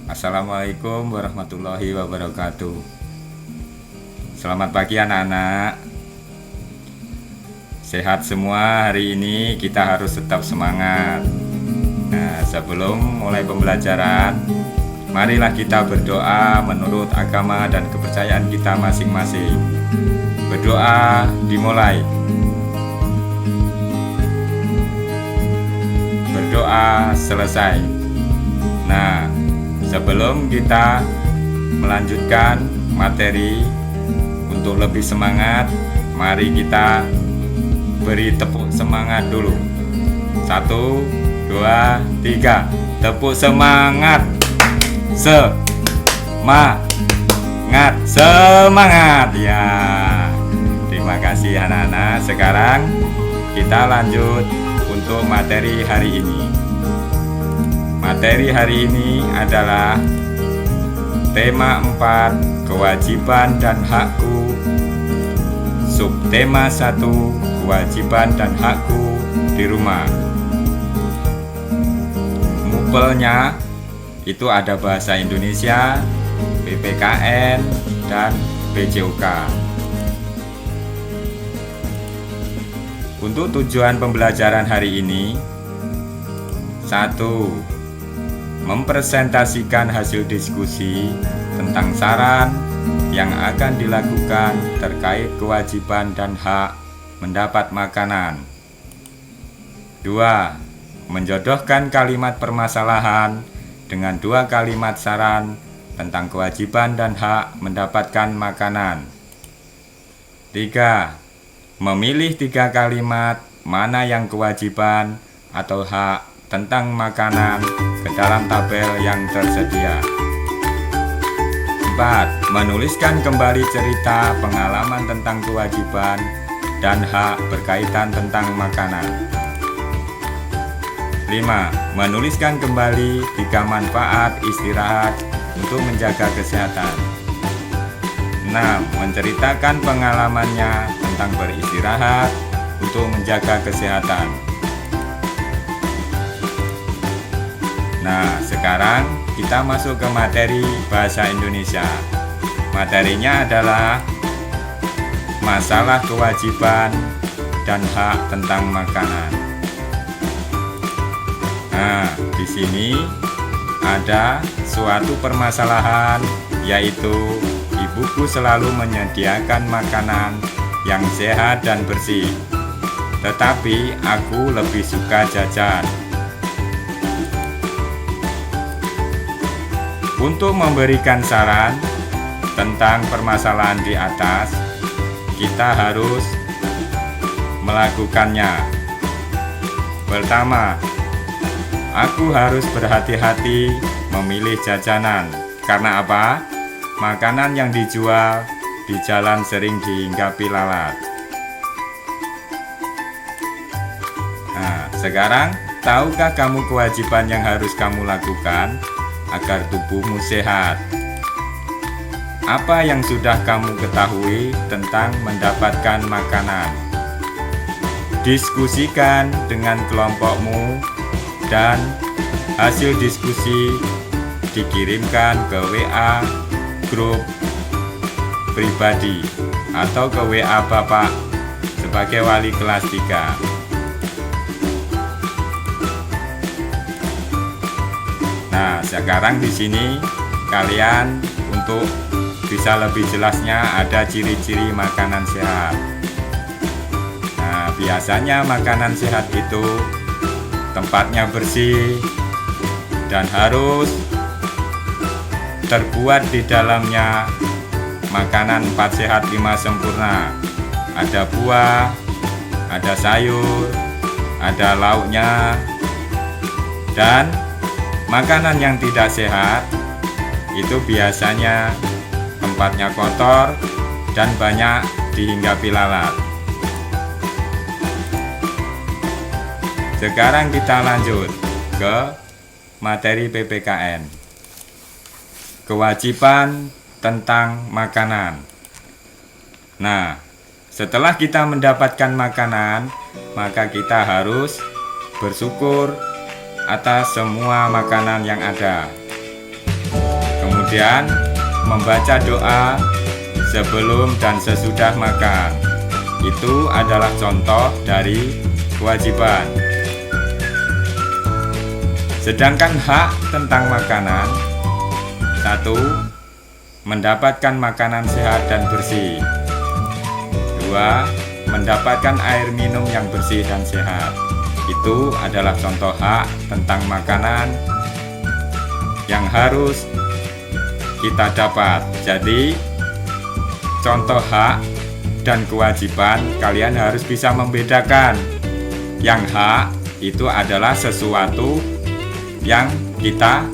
Assalamualaikum warahmatullahi wabarakatuh. Selamat pagi anak-anak. Sehat semua. Hari ini kita harus tetap semangat. Nah, sebelum mulai pembelajaran, marilah kita berdoa menurut agama dan kepercayaan kita masing-masing. Berdoa dimulai. Berdoa selesai. Nah, sebelum kita melanjutkan materi untuk lebih semangat, mari kita beri tepuk semangat dulu. 1, 2, 3. Tepuk semangat. Semangat, semangat ya. Terima kasih anak-anak. Sekarang kita lanjut untuk materi hari ini. Materi hari ini adalah tema 4, kewajiban dan hakku. Subtema 1, kewajiban dan hakku di rumah. Mupelnya itu ada bahasa Indonesia, PPKN, dan PJOK. Untuk tujuan pembelajaran hari ini, 1. Mempresentasikan hasil diskusi tentang saran yang akan dilakukan terkait kewajiban dan hak mendapat makanan. 2. Menjodohkan kalimat permasalahan dengan 2 kalimat saran tentang kewajiban dan hak mendapatkan makanan. 3. Memilih 3 kalimat mana yang kewajiban atau hak tentang makanan ke dalam tabel yang tersedia. 4. Menuliskan kembali cerita pengalaman tentang kewajiban dan hak berkaitan tentang makanan. 5. Menuliskan kembali 3 manfaat istirahat untuk menjaga kesehatan. 6. Menceritakan pengalamannya tentang beristirahat untuk menjaga kesehatan. Nah, sekarang kita masuk ke materi bahasa Indonesia. Materinya adalah masalah kewajiban dan hak tentang makanan. Nah, di sini ada suatu permasalahan, yaitu ibuku selalu menyediakan makanan yang sehat dan bersih, tetapi aku lebih suka jajan. Untuk memberikan saran tentang permasalahan di atas, kita harus melakukannya. Pertama, aku harus berhati-hati memilih jajanan. Karena apa? Makanan yang dijual di jalan sering dihinggapi lalat. Nah, sekarang tahukah kamu kewajiban yang harus kamu lakukan agar tubuhmu sehat? Apa yang sudah kamu ketahui tentang mendapatkan makanan? Diskusikan dengan kelompokmu dan hasil diskusi dikirimkan ke WA grup pribadi atau ke WA Bapak sebagai wali kelas 3. Nah, sekarang di sini kalian untuk bisa lebih jelasnya ada ciri-ciri makanan sehat. Nah, biasanya makanan sehat itu tempatnya bersih dan harus terbuat di dalamnya makanan 4 sehat 5 sempurna. Ada buah, ada sayur, ada lauknya, dan makanan yang tidak sehat itu biasanya tempatnya kotor dan banyak dihinggapi lalat. Sekarang kita lanjut ke materi PPKN. Kewajiban tentang makanan. Nah, setelah kita mendapatkan makanan, maka kita harus bersyukur atas semua makanan yang ada. Kemudian membaca doa sebelum dan sesudah makan. Itu adalah contoh dari kewajiban. Sedangkan hak tentang makanan: 1. Mendapatkan makanan sehat dan bersih. 2. Mendapatkan air minum yang bersih dan sehat. Itu adalah contoh hak tentang makanan yang harus kita dapat. Jadi, contoh hak dan kewajiban kalian harus bisa membedakan. Yang hak itu adalah sesuatu yang kita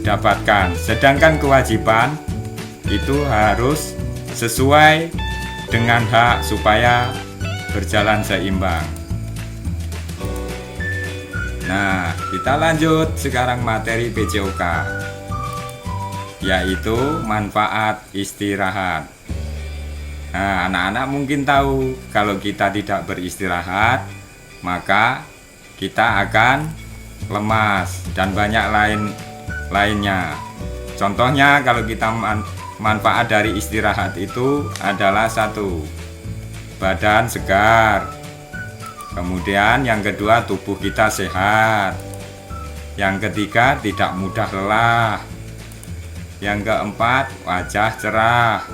dapatkan, sedangkan kewajiban itu harus sesuai dengan hak supaya berjalan seimbang. Nah, kita lanjut sekarang materi PJOK, yaitu manfaat istirahat. Nah, anak-anak mungkin tahu kalau kita tidak beristirahat, maka kita akan lemas dan banyak lainnya. Contohnya kalau kita manfaat dari istirahat itu adalah 1. Badan segar. Kemudian yang kedua, tubuh kita sehat. Yang ketiga, tidak mudah lelah. Yang keempat, wajah cerah.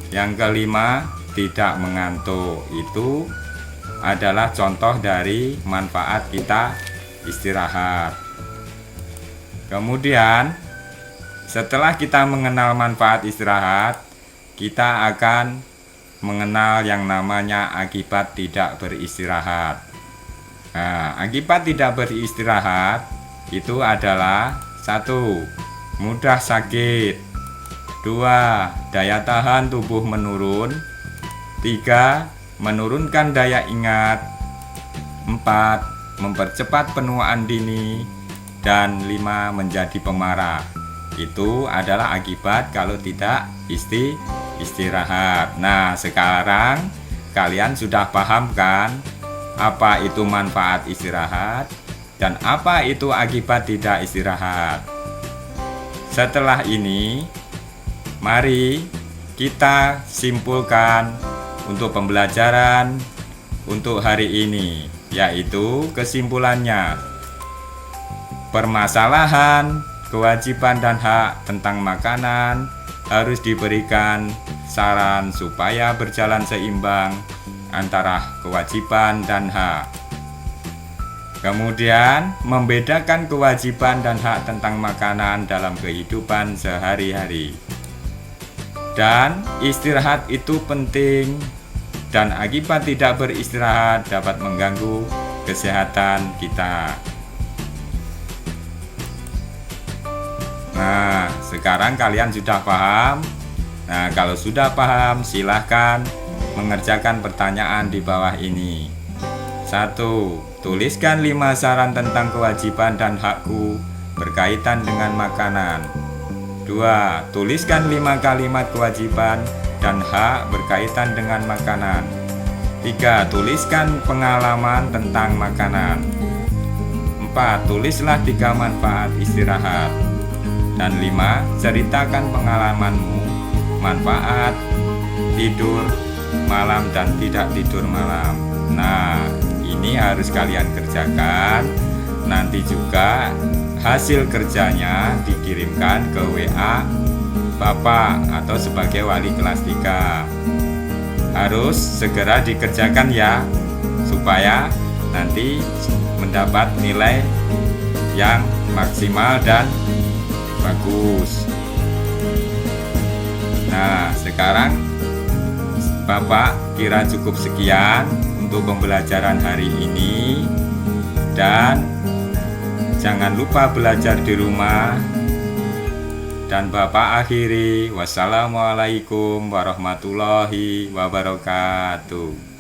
Yang kelima, tidak mengantuk. Itu adalah contoh dari manfaat kita istirahat. Kemudian setelah kita mengenal manfaat istirahat, kita akan mengenal yang namanya akibat tidak beristirahat. Nah, akibat tidak beristirahat itu adalah 1. Mudah sakit. 2. Daya tahan tubuh menurun. 3. Menurunkan daya ingat. 4. Mempercepat penuaan dini. Dan 5. Menjadi pemarah. Itu adalah akibat kalau tidak istirahat. Nah, sekarang kalian sudah paham kan apa itu manfaat istirahat dan apa itu akibat tidak istirahat. Setelah ini, mari kita simpulkan untuk pembelajaran untuk hari ini, yaitu kesimpulannya: permasalahan, kewajiban dan hak tentang makanan harus diberikan saran supaya berjalan seimbang antara kewajiban dan hak. Kemudian, membedakan kewajiban dan hak tentang makanan dalam kehidupan sehari-hari. Dan istirahat itu penting, dan akibat tidak beristirahat dapat mengganggu kesehatan kita. Nah, sekarang kalian sudah paham. Nah, kalau sudah paham, silahkan mengerjakan pertanyaan di bawah ini. 1. Tuliskan 5 saran tentang kewajiban dan hakku berkaitan dengan makanan. 2. Tuliskan 5 kalimat kewajiban dan hak berkaitan dengan makanan. 3. Tuliskan pengalaman tentang makanan. 4. Tulislah 3 manfaat istirahat. Dan 5. Ceritakan pengalamanmu, manfaat tidur malam dan tidak tidur malam. Nah, ini harus kalian kerjakan. Nanti juga hasil kerjanya dikirimkan ke WA Bapak atau sebagai wali kelas 3. Harus segera dikerjakan ya, supaya nanti mendapat nilai yang maksimal dan bagus. Nah, sekarang Bapak kira cukup sekian untuk pembelajaran hari ini, dan jangan lupa belajar di rumah. Dan Bapak akhiri, wassalamualaikum warahmatullahi wabarakatuh.